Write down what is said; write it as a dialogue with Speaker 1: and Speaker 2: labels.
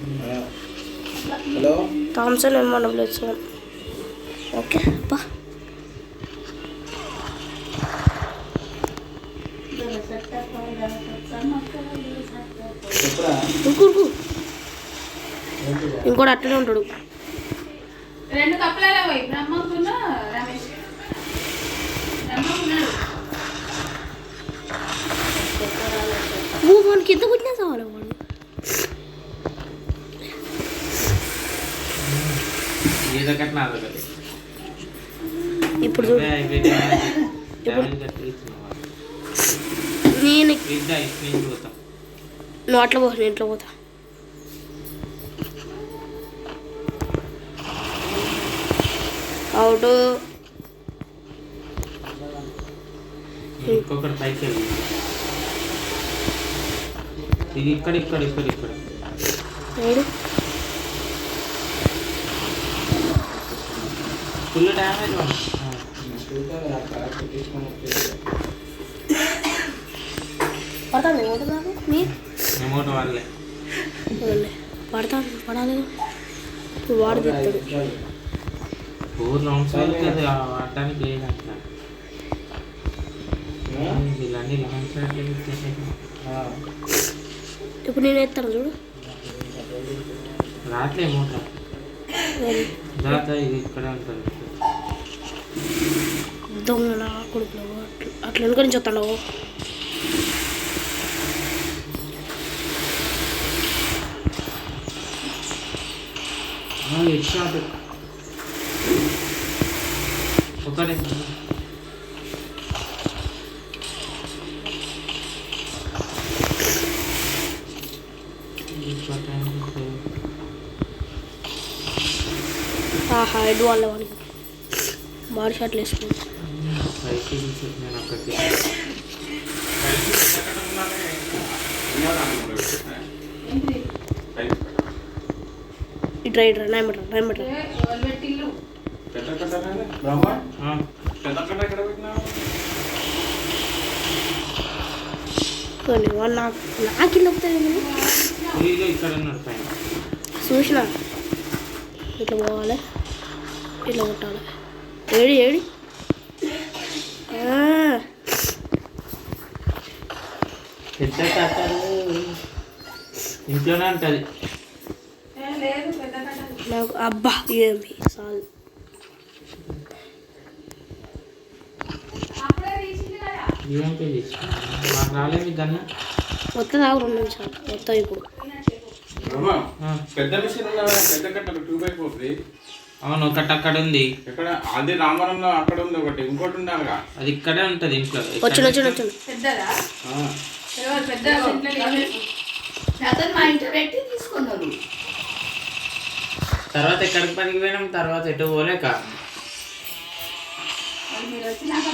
Speaker 1: Hello
Speaker 2: Thomson M1W7 okay బా ఇంకోటి అట్టనే ఉంటాడు.
Speaker 3: 2 కప్పులలో పోయి బ్రహ్మకున్న రమేష్
Speaker 2: వానికి ఎంత కొట్టినా చాలు వాడు. ఇప్పుడు చూడు నేను నువ్వు అట్లా పో, నేను ఇట్లా పోతా. అవుట్
Speaker 4: ఇంకొకటి పైకి వెళ్ళి ఇది ఇక్కడ ఇక్కడ ఇక్కడ ఇక్కడ
Speaker 2: ఏడు
Speaker 4: ఫుల్ డ్యామేజ్
Speaker 2: పడతాను ఏమంటున్నాను నీ
Speaker 4: అమౌంట్ వాళ్ళే
Speaker 2: పడతాను పడాలి. ఇప్పుడు వాడు చెప్తాడు
Speaker 4: 4 రౌండ్స్ వరకు అది ఆడడానికి లేదంట. వీళ్ళన్నీ లాంగ్ సైడ్
Speaker 2: ఇప్పుడు నేను ఎత్తాను చూడు
Speaker 4: రాట్లే అమౌంట్ తర్వాత ఇది ఇక్కడే ఉంటుంది.
Speaker 2: దొంగ కొడుకు అట్లా వెనుక నుంచి వస్తాడు.
Speaker 4: హెడ్ షాట్ ఒకటే
Speaker 2: హైడ్ వాళ్ళ వాడికి బాడీ షాట్లు వేసుకుని
Speaker 4: నేను అక్కడికి
Speaker 2: ఇట్రా ఇట్రా నాయమట్రా వాడు నాకు ఇల్లు వస్తుంది
Speaker 4: ఇక్కడ ఉన్నాడు పైన
Speaker 2: చూసిన ఇట్లా పోవాలి ఇట్లా కొట్టాలి. ఏడి ఏడి
Speaker 4: పెద్ద కట్టలు ఇంట్లోనే ఉంటుంది.
Speaker 2: నాకు అబ్బా ఏమి చాలు.
Speaker 4: ఏం పే మాకు రాలేదు గన్న
Speaker 2: మొత్తం దాకా 2 నిమిషాలు మొత్తం. ఇప్పుడు
Speaker 1: పెద్ద మిషన్ పెద్ద కట్టలు 2x4
Speaker 4: అవును ఒకటి అక్కడ ఉంది.
Speaker 1: ఎక్కడ అది రామవరంలో అక్కడ ఉంది ఒకటి, ఇంకోటి ఉండాలిగా
Speaker 4: అది ఇక్కడే ఉంటుంది ఇంట్లో.
Speaker 2: వచ్చి
Speaker 3: పెద్దదా పెద్ద మా ఇంట్లో పెట్టి తీసుకున్నారు.
Speaker 4: తర్వాత ఎక్కడికి పనికి పోయినాం, తర్వాత ఎటు పోలేక
Speaker 3: మీరు వచ్చినాక